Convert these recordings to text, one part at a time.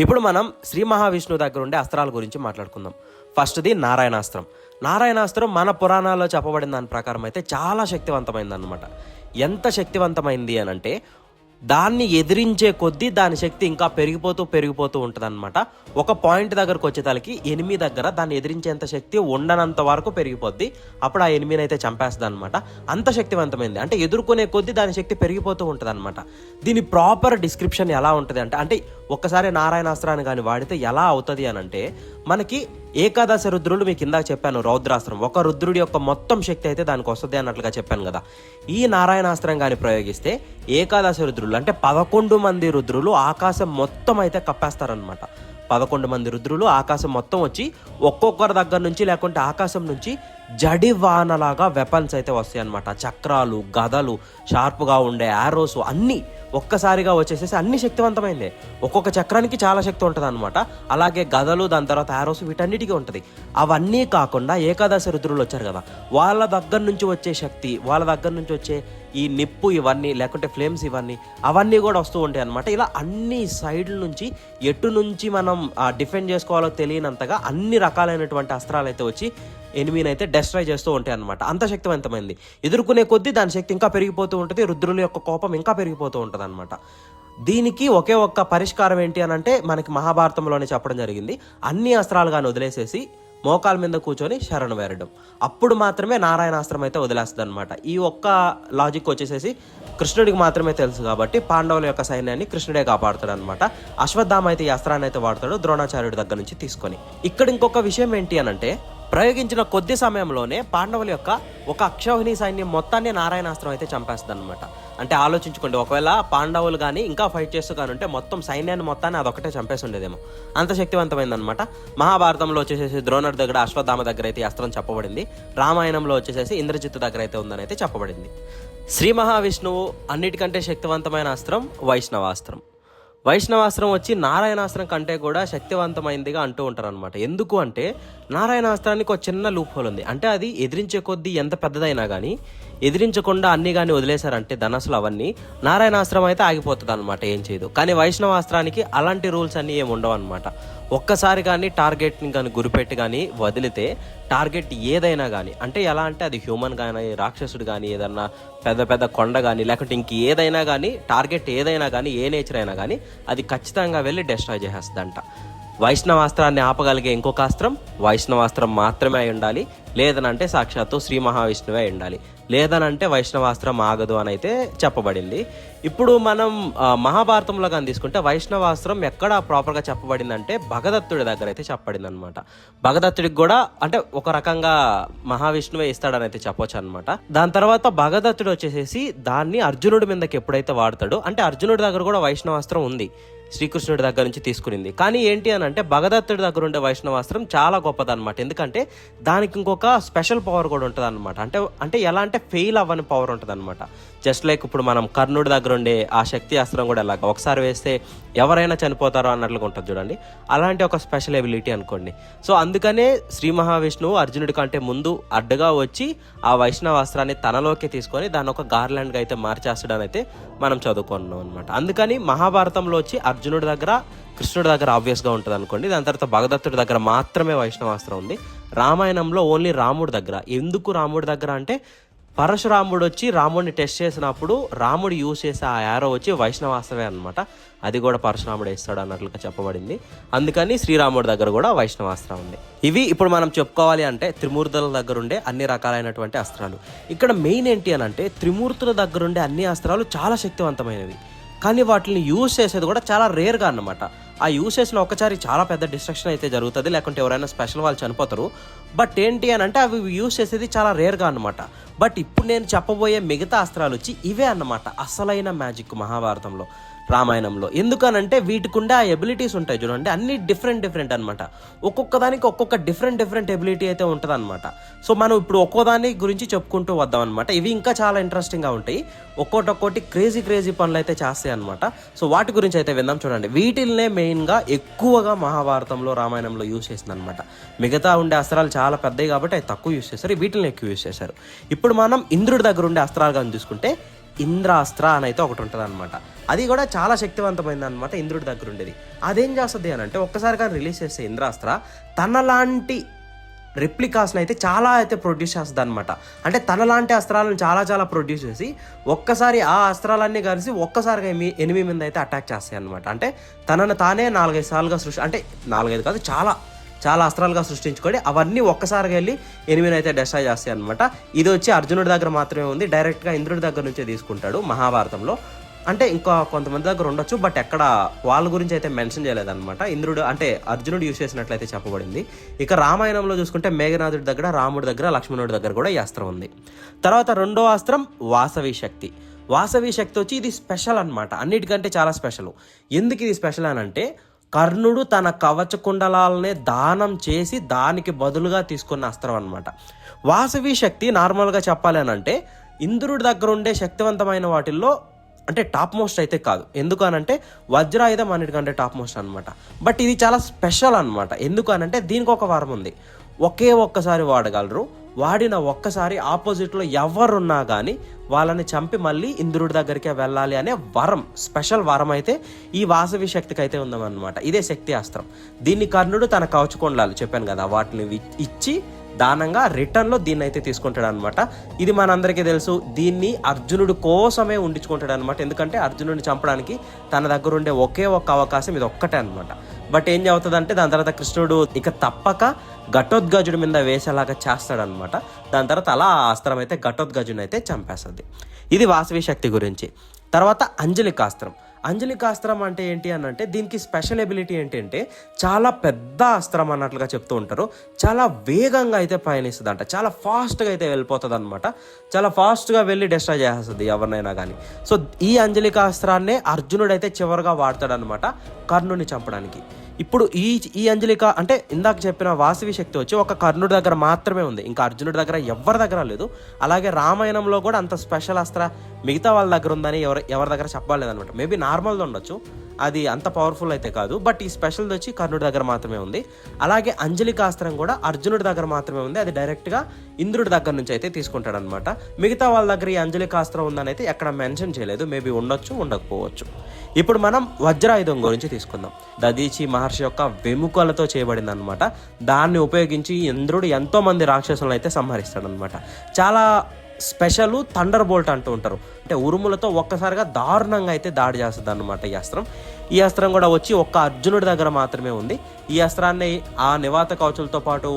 ఇప్పుడు మనం శ్రీ మహావిష్ణువు దగ్గర ఉండే అస్త్రాల గురించి మాట్లాడుకుందాం. ఫస్ట్ది నారాయణాస్త్రం. నారాయణాస్త్రం మన పురాణాల్లో చెప్పబడిన దాని ప్రకారం అయితే చాలా శక్తివంతమైంది అన్నమాట. ఎంత శక్తివంతమైంది అని అంటే దాన్ని ఎదిరించే కొద్దీ దాని శక్తి ఇంకా పెరిగిపోతూ ఉంటుంది అనమాట. ఒక పాయింట్ దగ్గరకు వచ్చేతలకి ఎనిమి దగ్గర దాన్ని ఎదిరించేంత శక్తి ఉండనంత వరకు పెరిగిపోద్ది. అప్పుడు ఆ ఎనిమిని అయితే చంపేస్తుంది అనమాట. అంత శక్తివంతమైంది అంటే ఎదుర్కొనే కొద్దీ దాని శక్తి పెరిగిపోతూ ఉంటుంది అనమాట. దీని ప్రాపర్ డిస్క్రిప్షన్ ఎలా ఉంటుంది అంటే ఒక్కసారి నారాయణాస్త్రాన్ని కానీ వాడితే ఎలా అవుతుంది అని అంటే మనకి ఏకాదశ రుద్రులు మీకు ఇందాక చెప్పాను, రౌద్రాస్త్రం ఒక రుద్రుడి యొక్క మొత్తం శక్తి అయితే దానికి వస్తుంది అన్నట్లుగా చెప్పాను కదా. ఈ నారాయణాస్త్రం కానీ ప్రయోగిస్తే ఏకాదశ రుద్రులు అంటే 11 మంది రుద్రులు ఆకాశం మొత్తం అయితే కప్పేస్తారనమాట. 11 మంది రుద్రులు ఆకాశం మొత్తం వచ్చి ఒక్కొక్కరి దగ్గర నుంచి లేకుంటే ఆకాశం నుంచి జడివానలాగా వెపన్స్ అయితే వస్తాయి అనమాట. చక్రాలు, గదలు, షార్ప్గా ఉండే యారోస్ అన్నీ ఒక్కసారిగా వచ్చేసేసి అన్ని శక్తివంతమైందే. ఒక్కొక్క చక్రానికి చాలా శక్తి ఉంటుంది అనమాట. అలాగే గదలు, దాని తర్వాత యారోస్ వీటన్నిటికీ ఉంటుంది. అవన్నీ కాకుండా ఏకాదశ రుద్రులు వచ్చారు కదా, వాళ్ళ దగ్గర నుంచి వచ్చే శక్తి, వాళ్ళ దగ్గర నుంచి వచ్చే ఈ నిప్పు ఇవన్నీ లేకుంటే ఫ్లేమ్స్ అవన్నీ కూడా వస్తూ ఉంటాయి అనమాట. ఇలా అన్ని సైడ్ల నుంచి ఎటు నుంచి మనం డిఫెండ్ చేసుకోవాలో తెలియనంతగా అన్ని రకాలైనటువంటి అస్త్రాలు అయితే వచ్చి ఎనిమిని అయితే డెస్ట్రాయ్ చేస్తూ ఉంటాయి అనమాట. అంత శక్తివంతమైంది. ఎదుర్కొనే కొద్దీ దాని శక్తి ఇంకా పెరిగిపోతూ ఉంటుంది. రుద్రుల యొక్క కోపం ఇంకా పెరిగిపోతూ ఉంటుంది అనమాట. దీనికి ఒకే ఒక్క పరిష్కారం ఏంటి అని అంటే మనకి మహాభారతంలోనే చెప్పడం జరిగింది. అన్ని అస్త్రాలు కానీ వదిలేసేసి మోకాల మీద కూర్చొని శరణు వేరడం, అప్పుడు మాత్రమే నారాయణాస్త్రం అయితే వదిలేస్తుంది అనమాట. ఈ ఒక్క లాజిక్ వచ్చేసేసి కృష్ణుడికి మాత్రమే తెలుసు కాబట్టి పాండవుల యొక్క సైన్యాన్ని కృష్ణుడే కాపాడుతాడు అనమాట. అశ్వత్థామ అయితే ఈ అస్త్రాన్ని అయితే వాడతాడు ద్రోణాచార్యుడి దగ్గర నుంచి తీసుకొని. ఇక్కడ ఇంకొక విషయం ఏంటి అని అంటే ప్రయోగించిన కొద్ది సమయంలోనే పాండవుల యొక్క ఒక అక్షౌహిణి సైన్యం మొత్తాన్ని నారాయణాస్త్రం అయితే చంపేస్తుంది అనమాట. అంటే ఆలోచించుకోండి, ఒకవేళ పాండవులు కానీ ఇంకా ఫైట్ చేస్తూ కానీ ఉంటే మొత్తం సైన్యాన్ని మొత్తాన్ని అదొకటే చంపేసి ఉండేదేమో. అంత శక్తివంతమైందనమాట. మహాభారతంలో వచ్చేసేసి ద్రోణుడి దగ్గర, అశ్వత్థామ దగ్గర అయితే అస్త్రం చెప్పబడింది. రామాయణంలో వచ్చేసేసి ఇంద్రజిత్తు దగ్గర అయితే ఉందని అయితే చెప్పబడింది. శ్రీ మహావిష్ణువు అన్నిటికంటే శక్తివంతమైన అస్త్రం వైష్ణవాస్త్రం. వైష్ణవాస్త్రం వచ్చి నారాయణాస్త్రం కంటే కూడా శక్తివంతమైందిగా అంటూ ఉంటారు అనమాట. ఎందుకు అంటే నారాయణాస్త్రానికి ఒక చిన్న లూప్ హోల్ ఉంది. అంటే అది ఎదిరించే కొద్దీ ఎంత పెద్దదైనా కానీ ఎదిరించకుండా అన్ని కానీ వదిలేశారంటే ధనస్సులు అవన్నీ, నారాయణాస్త్రం అయితే ఆగిపోతుంది అనమాట, ఏం చేయదు. కానీ వైష్ణవాస్త్రానికి అలాంటి రూల్స్ అన్నీ ఏమి ఉండవు అనమాట. ఒక్కసారి కానీ టార్గెట్ని కానీ గురిపెట్టి కానీ వదిలితే టార్గెట్ ఏదైనా కానీ, అంటే ఎలా అంటే అది హ్యూమన్ కానీ, రాక్షసుడు కానీ, ఏదన్నా పెద్ద పెద్ద కొండ కానీ, లేకుంటే ఇంక ఏదైనా కానీ, టార్గెట్ ఏదైనా కానీ, ఏ నేచర్ అయినా కానీ అది ఖచ్చితంగా వెళ్ళి డెస్ట్రాయ్ చేసేస్తుందంట. వైష్ణవాస్త్రాన్ని ఆపగలిగే ఇంకొక అస్త్రం వైష్ణవాస్త్రం మాత్రమే అయి ఉండాలి. లేదనంటే సాక్షాత్తు శ్రీ మహావిష్ణువే అయి ఉండాలి. లేదనంటే వైష్ణవాస్త్రం ఆగదు అని అయితే చెప్పబడింది. ఇప్పుడు మనం మహాభారతంలో కానీ తీసుకుంటే వైష్ణవాస్త్రం ఎక్కడ ప్రాపర్గా చెప్పబడిందంటే భగదత్తుడి దగ్గర అయితే చెప్పబడింది అనమాట. భగదత్తుడికి కూడా అంటే ఒక రకంగా మహావిష్ణువే ఇస్తాడని అయితే చెప్పొచ్చు అనమాట. దాని తర్వాత భగదత్తుడు వచ్చేసేసి దాన్ని అర్జునుడి మీదకి ఎప్పుడైతే వాడతాడో, అంటే అర్జునుడి దగ్గర కూడా వైష్ణవాస్త్రం ఉంది, శ్రీకృష్ణుడి దగ్గర నుంచి తీసుకునింది. కానీ ఏంటి అని అంటే భగదత్తుడి దగ్గర ఉండే వైష్ణవాస్త్రం చాలా గొప్పదన్నమాట. ఎందుకంటే దానికి ఇంకొక స్పెషల్ పవర్ కూడా ఉంటుంది అనమాట. అంటే ఎలా అంటే ఫెయిల్ అవ్వని పవర్ ఉంటుంది అనమాట. జస్ట్ లైక్ ఇప్పుడు మనం కర్ణుడి దగ్గర ఉండే ఆ శక్తి అస్త్రం కూడా ఎలాగ ఒకసారి వేస్తే ఎవరైనా చనిపోతారో అన్నట్లుగా ఉంటుంది చూడండి, అలాంటి ఒక స్పెషల్ ఎబిలిటీ అనుకోండి. సో అందుకనే శ్రీ మహావిష్ణువు అర్జునుడి కంటే ముందు అడ్డుగా వచ్చి ఆ వైష్ణవాస్త్రాన్ని తనలోకి తీసుకొని దాన్ని ఒక గార్లాండ్గా అయితే మార్చేస్తాడని అయితే మనం చదువుకున్నాం అనమాట. అందుకని మహాభారతంలో వచ్చి అర్జునుడి దగ్గర, కృష్ణుడి దగ్గర ఆబ్వియస్గా ఉంటుంది అనుకోండి. దాని తర్వాత భగదత్తుడి దగ్గర మాత్రమే వైష్ణవాస్త్రం ఉంది. రామాయణంలో ఓన్లీ రాముడి దగ్గర. ఎందుకు రాముడి దగ్గర అంటే పరశురాముడు వచ్చి రాముడిని టెస్ట్ చేసినప్పుడు రాముడు యూజ్ చేసే ఆ యారో వచ్చి వైష్ణవాస్త్రమే అనమాట. అది కూడా పరశురాముడు వేస్తాడు అన్నట్లుగా చెప్పబడింది. అందుకని శ్రీరాముడి దగ్గర కూడా వైష్ణవాస్త్రం ఉంది. ఇవి ఇప్పుడు మనం చెప్పుకోవాలి అంటే త్రిమూర్తుల దగ్గర ఉండే అన్ని రకాలైనటువంటి అస్త్రాలు. ఇక్కడ మెయిన్ ఏంటి అని అంటే త్రిమూర్తుల దగ్గర ఉండే అన్ని అస్త్రాలు చాలా శక్తివంతమైనవి, కానీ వాటిని యూజ్ చేసేది కూడా చాలా రేర్గా అన్నమాట. ఆ యూజ్ చేసిన ఒకసారి చాలా పెద్ద డిస్ట్రక్షన్ అయితే జరుగుతుంది, లేకుంటే ఎవరైనా స్పెషల్ వాళ్ళు చనిపోతారు. బట్ ఏంటి అని అంటే అవి యూజ్ చేసేది చాలా రేర్గా అన్నమాట. బట్ ఇప్పుడు నేను చెప్పబోయే మిగతా అస్త్రాలు వచ్చి ఇవే అన్నమాట అసలైన మ్యాజిక్ మహాభారతంలో, రామాయణంలో. ఎందుకనంటే వీటికి ఉండే ఆ ఎబిలిటీస్ ఉంటాయి చూడండి, అన్ని డిఫరెంట్ అనమాట. ఒక్కొక్క దానికి ఒక్కొక్క డిఫరెంట్ ఎబిలిటీ అయితే ఉంటుంది అనమాట. సో మనం ఇప్పుడు ఒక్కో దాని గురించి చెప్పుకుంటూ వద్దాం అనమాట. ఇవి ఇంకా చాలా ఇంట్రెస్టింగ్గా ఉంటాయి. ఒక్కోటి క్రేజీ పనులు అయితే చేస్తాయి అనమాట. సో వాటి గురించి అయితే విందాం చూడండి. వీటిల్నే మెయిన్గా ఎక్కువగా మహాభారతంలో, రామాయణంలో యూజ్ చేసింది అనమాట. మిగతా ఉండే అస్త్రాలు చాలా పెద్దవి కాబట్టి అవి తక్కువ యూజ్ చేశారు, వీటిని ఎక్కువ యూజ్ చేశారు. ఇప్పుడు మనం ఇంద్రుడి దగ్గర ఉండే అస్త్రాలు కానీ చూసుకుంటే ఇంద్రాస్త్ర అని అయితే ఒకటి ఉంటుంది అనమాట. అది కూడా చాలా శక్తివంతమైంది అనమాట, ఇంద్రుడి దగ్గర ఉండేది. అదేం చేస్తుంది అని అంటే ఒక్కసారిగా రిలీజ్ చేసే ఇంద్రాస్త్ర తనలాంటి రెప్లికాస్ని అయితే చాలా అయితే ప్రొడ్యూస్ చేస్తుంది అనమాట. అంటే తనలాంటి అస్త్రాలను చాలా చాలా ప్రొడ్యూస్ చేసి ఒక్కసారి ఆ అస్త్రాలన్నీ కలిసి ఒక్కసారిగా ఎనిమి మీద అయితే అటాక్ చేస్తాయి అనమాట. అంటే తనను తానే 4-5 సార్లుగా అంటే 4-5 కాదు, చాలా చాలా అస్త్రాలుగా సృష్టించుకొని అవన్నీ ఒక్కసారిగా వెళ్ళి ఎనిమిని అయితే డెస్ట్రాయ్ చేస్తాయి అనమాట. ఇది వచ్చి అర్జునుడి దగ్గర మాత్రమే ఉంది, డైరెక్ట్గా ఇంద్రుడి దగ్గర నుంచే తీసుకుంటాడు మహాభారతంలో. అంటే ఇంకా కొంతమంది దగ్గర ఉండొచ్చు, బట్ ఎక్కడ వాళ్ళ గురించి అయితే మెన్షన్ చేయలేదన్నమాట. ఇంద్రుడు అంటే అర్జునుడు యూజ్ చేసినట్లయితే చెప్పబడింది. ఇక రామాయణంలో చూసుకుంటే మేఘనాథుడి దగ్గర, రాముడి దగ్గర, లక్ష్మణుడి దగ్గర కూడా ఈ అస్త్రం ఉంది. తర్వాత రెండో అస్త్రం వాసవి శక్తి. వాసవి శక్తి వచ్చి ఇది స్పెషల్ అనమాట, అన్నిటికంటే చాలా స్పెషల్. ఎందుకు ఇది స్పెషల్ అని అంటే కర్ణుడు తన కవచ కుండలాలనే దానం చేసి దానికి బదులుగా తీసుకున్న అస్త్రం అనమాట. వాసవి శక్తి నార్మల్గా చెప్పాలి అని అంటే ఇంద్రుడి దగ్గర ఉండే శక్తివంతమైన వాటిల్లో అంటే టాప్ మోస్ట్ అయితే కాదు. ఎందుకు అనంటే వజ్రాయుధం అన్నిటికంటే టాప్ మోస్ట్ అనమాట. బట్ ఇది చాలా స్పెషల్ అనమాట. ఎందుకు అనంటే దీనికి ఒక వరం ఉంది, ఒక్కసారి వాడగలరు. వాడిన ఒక్కసారి ఆపోజిట్లో ఎవరున్నా కానీ వాళ్ళని చంపి మళ్ళీ ఇంద్రుడి దగ్గరికే వెళ్ళాలి అనే వరం, స్పెషల్ వరం అయితే ఈ వాసవి శక్తికి అయితే ఉందన్నమాట. ఇదే శక్తి అస్త్రం. దీన్ని కర్ణుడు తన కవచకుండలాలు చెప్పాను కదా వాటిని ఇచ్చి దానంగా రిటర్న్లో దీన్ని అయితే తీసుకుంటాడు అనమాట. ఇది మనందరికీ తెలుసు, దీన్ని అర్జునుడి కోసమే ఉండించుకుంటాడు అనమాట. ఎందుకంటే అర్జునుడిని చంపడానికి తన దగ్గర ఉండే ఒకే ఒక్క అవకాశం ఇది ఒక్కటే అనమాట. బట్ ఏం అవుతుందంటే దాని తర్వాత కృష్ణుడు ఇక తప్పక ఘటోద్గజుడి మీద వేసేలాగా చేస్తాడనమాట. దాని తర్వాత అలా ఆ అస్త్రం అయితే ఘటోద్గజుని అయితే చంపేస్తుంది. ఇది వాసవి శక్తి గురించి. తర్వాత అంజలికాస్త్రం. అంజలికాస్త్రం అంటే ఏంటి అని అంటే దీనికి స్పెషల్ ఎబిలిటీ ఏంటంటే చాలా పెద్ద అస్త్రం అన్నట్లుగా చెప్తూ ఉంటారు. చాలా వేగంగా అయితే పయనిస్తుంది అంట, చాలా ఫాస్ట్గా అయితే వెళ్ళిపోతుంది అనమాట. చాలా ఫాస్ట్గా వెళ్ళి డిస్ట్రాయ్ చేస్తుంది ఎవరినైనా కానీ. సో ఈ అంజలికాస్త్రాన్నే అర్జునుడు అయితే చివరిగా వాడతాడనమాట కర్ణుని చంపడానికి. ఇప్పుడు ఈ అంజలిక అంటే ఇందాక చెప్పిన వాసవి శక్తి వచ్చి ఒక కర్ణుడి దగ్గర మాత్రమే ఉంది, ఇంకా అర్జునుడి దగ్గర ఎవరి దగ్గర లేదు. అలాగే రామాయణంలో కూడా అంత స్పెషల్ అస్త్ర మిగతా వాళ్ళ దగ్గర ఉందని ఎవరి దగ్గర చెప్పలేదన్నమాట. మేబీ నార్మల్ది ఉండొచ్చు, అది అంత పవర్ఫుల్ అయితే కాదు. బట్ ఈ స్పెషల్ది వచ్చి కర్ణుడి దగ్గర మాత్రమే ఉంది. అలాగే అంజలికాస్త్రం కూడా అర్జునుడి దగ్గర మాత్రమే ఉంది, అది డైరెక్ట్గా ఇంద్రుడి దగ్గర నుంచి అయితే తీసుకుంటాడు అనమాట. మిగతా వాళ్ళ దగ్గర ఈ అంజలికాస్త్రం ఉందని అయితే ఎక్కడ మెన్షన్ చేయలేదు, మేబీ ఉండొచ్చు ఉండకపోవచ్చు. ఇప్పుడు మనం వజ్రాయుధం గురించి తీసుకుందాం. దదీచి మహర్షి యొక్క వెముకలతో చేయబడింది అనమాట. దాన్ని ఉపయోగించి ఇంద్రుడు ఎంతో మంది రాక్షసులను అయితే సంహరిస్తాడనమాట. చాలా స్పెషల్ థండర్ బోల్ట్ అంటూ ఉంటారు, అంటే ఉరుములతో ఒక్కసారిగా దారుణంగా అయితే దాడి చేస్తుంది అనమాట ఈ అస్త్రం. ఈ అస్త్రం కూడా వచ్చి ఒక్క అర్జునుడి దగ్గర మాత్రమే ఉంది. ఈ అస్త్రాన్ని ఆ నివాత కవచులతో పాటు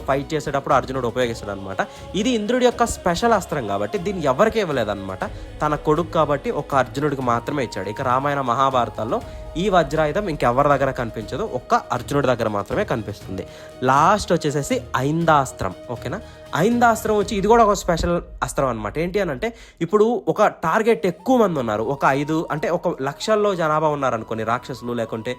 ఫైట్ చేసేటప్పుడు అర్జునుడు ఉపయోగిస్తాడు అనమాట. ఇది ఇంద్రుడి యొక్క స్పెషల్ అస్త్రం కాబట్టి దీన్ని ఎవరికీ ఇవ్వలేదన్నమాట, తన కొడుకు కాబట్టి ఒక అర్జునుడికి మాత్రమే ఇచ్చాడు. ఇక రామాయణ మహాభారతాల్లో ఈ వజ్రాయుధం ఇంకెవరి దగ్గర కనిపించదు, ఒక్క అర్జునుడి దగ్గర మాత్రమే కనిపిస్తుంది. లాస్ట్ వచ్చేసేసి ఐందాస్త్రం. ఓకేనా, ఐందాస్త్రం వచ్చి ఇది కూడా ఒక స్పెషల్ అస్త్రం అనమాట. ఏంటి అని అంటే ఇప్పుడు ఒక టార్గెట్ ఎక్కువ మంది ఉన్నారు, ఒక 5 అంటే ఒక లక్షల్లో జనాభా ఉన్నారనుకోని రాక్షసులు లేకుంటే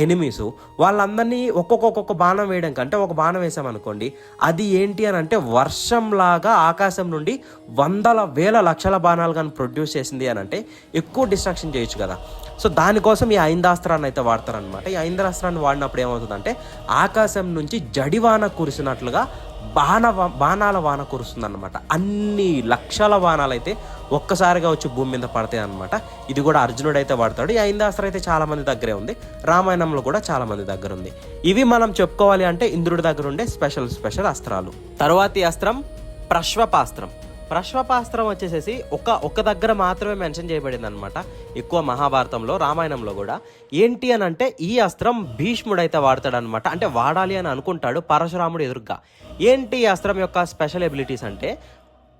ఎనిమీస్, వాళ్ళందరినీ ఒక్కొక్క బాణం వేయడం కంటే ఒక బాణం వేసామనుకోండి, అది ఏంటి అని అంటే వర్షంలాగా ఆకాశం నుండి 100,000 లక్షల బాణాలు కానీ ప్రొడ్యూస్ చేసింది అని అంటే ఎక్కువ డిస్ట్రాక్షన్ చేయొచ్చు కదా. సో దానికోసం ఈ ఐందాస్త్రాన్ని అయితే వాడతారనమాట. ఈ ఐందాస్త్రాన్ని వాడినప్పుడు ఏమవుతుందంటే ఆకాశం నుంచి జడివాన కురిసినట్లుగా బాణాల వాన కురుస్తుంది అనమాట. అన్ని లక్షల బాణాలు అయితే ఒక్కసారిగా వచ్చి భూమి మీద పడతాయి అనమాట. ఇది కూడా అర్జునుడు అయితే వాడతాడు. ఈ ఐందాస్త్రం అయితే చాలా మంది దగ్గరే ఉంది, రామాయణంలో కూడా చాలా మంది దగ్గర ఉంది. ఇవి మనం చెప్పుకోవాలి అంటే ఇంద్రుడి దగ్గర ఉండే స్పెషల్ అస్త్రాలు. తరువాతి అస్త్రం ప్రశ్వపాస్త్రం. ప్రశ్వపాస్త్రం వచ్చేసేసి ఒక దగ్గర మాత్రమే మెన్షన్ చేయబడింది అనమాట, ఎక్కువ మహాభారతంలో రామాయణంలో కూడా. ఏంటి అని అంటే ఈ అస్త్రం భీష్ముడు అయితే వాడతాడు అనమాట. అంటే వాడాలి అని అనుకుంటాడు పరశురాముడు ఎదురుగా. ఏంటి ఈ అస్త్రం యొక్క స్పెషల్ ఎబిలిటీస్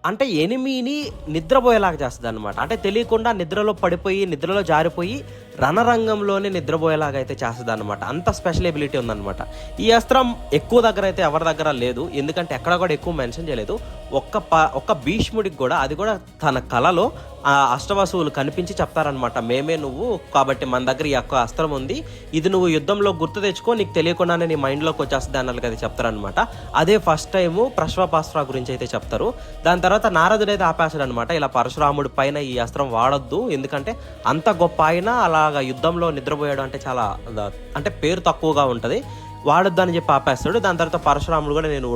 అంటే ఎనిమిని నిద్రపోయేలాగా చేస్తుంది అనమాట. అంటే తెలియకుండా నిద్రలో పడిపోయి నిద్రలో జారిపోయి రణరంగంలోనే నిద్రపోయేలాగా అయితే చేస్తుంది అనమాట. అంత స్పెషల్ ఎబిలిటీ ఉందన్నమాట. ఈ అస్త్రం ఎక్కువ దగ్గర అయితే ఎవరి దగ్గర లేదు, ఎందుకంటే ఎక్కడ కూడా ఎక్కువ మెన్షన్ చేయలేదు. ఒక్క భీష్ముడికి కూడా, అది కూడా తన కలలో ఆ అష్టవసువులు కనిపించి చెప్తారనమాట, మేమే నువ్వు కాబట్టి మన దగ్గర ఈ యొక్క అస్త్రం ఉంది, ఇది నువ్వు యుద్ధంలో గుర్తు తెచ్చుకో, నీకు తెలియకుండానే నీ మైండ్లోకి వచ్చేస్తుంది అన్నట్లుగా అయితే చెప్తారనమాట. అదే ఫస్ట్ టైము ప్రశ్వపాస్త్ర గురించి అయితే చెప్తారు. దాని తర్వాత నారదుడు అయితే ఆపేస్తాడు అనమాట, ఇలా పరశురాముడి పైన ఈ అస్త్రం వాడొద్దు, ఎందుకంటే అంత గొప్ప ఆయన అలాగా యుద్ధంలో నిద్రపోయాడు అంటే చాలా అంటే పేరు తక్కువగా ఉంటుంది, వాడొద్దు అని చెప్పి ఆపేస్తాడు. దాని తర్వాత పరశురాముడు కూడా నేను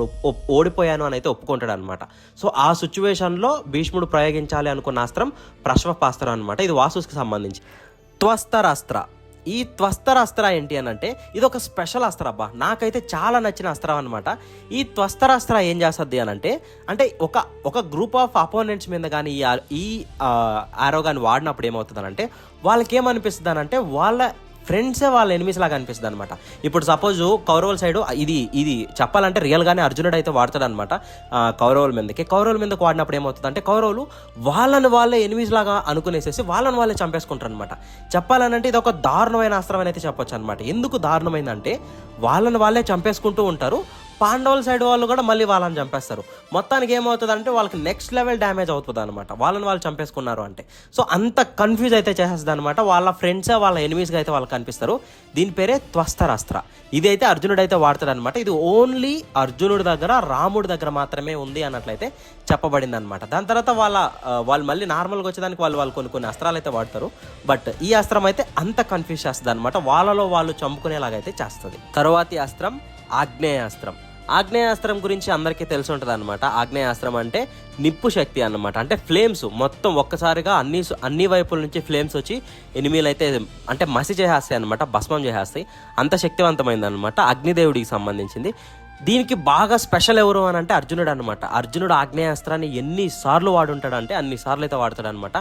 ఓడిపోయాను అని అయితే ఒప్పుకుంటాడు అనమాట. సో ఆ సిచ్యువేషన్లో భీష్ముడు ప్రయోగించాలి అనుకున్న అస్త్రం ప్రశ్వపాస్త్రం అనమాట. ఇది వాసుకి సంబంధించి. త్వస్తరాస్త్ర. ఈ త్వస్తరాస్త్ర ఏంటి అని అంటే ఇది ఒక స్పెషల్ అస్త్రం అబ్బా, నాకైతే చాలా నచ్చిన అస్త్రం అనమాట. ఈ త్వస్తరాస్త్ర ఏం చేస్తుంది అని అంటే ఒక గ్రూప్ ఆఫ్ అపోనెంట్స్ మీద కానీ ఈ ఆరో కానీ వాడినప్పుడు ఏమవుతుంది అంటే వాళ్ళకి ఏమనిపిస్తుంది అని అంటే వాళ్ళ ఫ్రెండ్సే వాళ్ళ ఎనిమిస్ లాగా అనిపిస్తుంది అనమాట. ఇప్పుడు సపోజ్ కౌరవుల సైడు ఇది చెప్పాలంటే రియల్గానే అర్జునుడు అయితే వాడతాడు అనమాట కౌరవుల మీదకి వాడినప్పుడు ఏమవుతుంది అంటే కౌరవులు వాళ్ళే ఎనిమిస్ లాగా అనుకునేసేసి వాళ్ళే చంపేసుకుంటారు అనమాట. చెప్పాలనంటే ఇది ఒక దారుణమైన అస్త్రం అని అయితే చెప్పొచ్చు అనమాట. ఎందుకు దారుణమైందంటే వాళ్ళే చంపేసుకుంటూ ఉంటారు, పాండవుల సైడ్ వాళ్ళు కూడా మళ్ళీ వాళ్ళని చంపేస్తారు. మొత్తానికి ఏమవుతుంది అంటే వాళ్ళకి నెక్స్ట్ లెవెల్ డ్యామేజ్ అవుతుంది అనమాట వాళ్ళు చంపేసుకున్నారు అంటే. సో అంత కన్ఫ్యూజ్ అయితే చేసేస్తుంది అనమాట. వాళ్ళ ఫ్రెండ్సే వాళ్ళ ఎనిమీస్గా అయితే వాళ్ళకి కనిపిస్తారు. దీని పేరే త్వస్తరాస్త్ర. ఇది అయితే అర్జునుడు అయితే వాడతాడు అనమాట. ఇది ఓన్లీ అర్జునుడి దగ్గర రాముడి దగ్గర మాత్రమే ఉంది అన్నట్లయితే చెప్పబడింది అనమాట. దాని తర్వాత వాళ్ళు మళ్ళీ నార్మల్గా వచ్చేదానికి వాళ్ళు కొన్ని అస్త్రాలు అయితే వాడతారు. బట్ ఈ అస్త్రం అయితే అంత కన్ఫ్యూజ్ చేస్తుంది అనమాట, వాళ్ళలో వాళ్ళు చంపుకునేలాగా అయితే చేస్తుంది. తరువాతి అస్త్రం ఆగ్నేయాస్త్రం. ఆగ్నేయాస్త్రం గురించి అందరికీ తెలిసి ఉంటుంది అనమాట. ఆగ్నేయాస్త్రం అంటే నిప్పు శక్తి అన్నమాట. అంటే ఫ్లేమ్స్ మొత్తం ఒక్కసారిగా అన్ని వైపుల నుంచి ఫ్లేమ్స్ వచ్చి ఎనిమీలు అయితే అంటే మసి చేసేస్తాయి అనమాట, భస్మం చేసేస్తాయి. అంత శక్తివంతమైంది అనమాట, అగ్నిదేవుడికి సంబంధించింది. దీనికి బాగా స్పెషల్ ఎవరు అని అంటే అర్జునుడు అనమాట. అర్జునుడు ఆగ్నేయాస్త్రాన్ని ఎన్నిసార్లు వాడుంటాడు అంటే అన్నిసార్లు అయితే వాడతాడు అనమాట.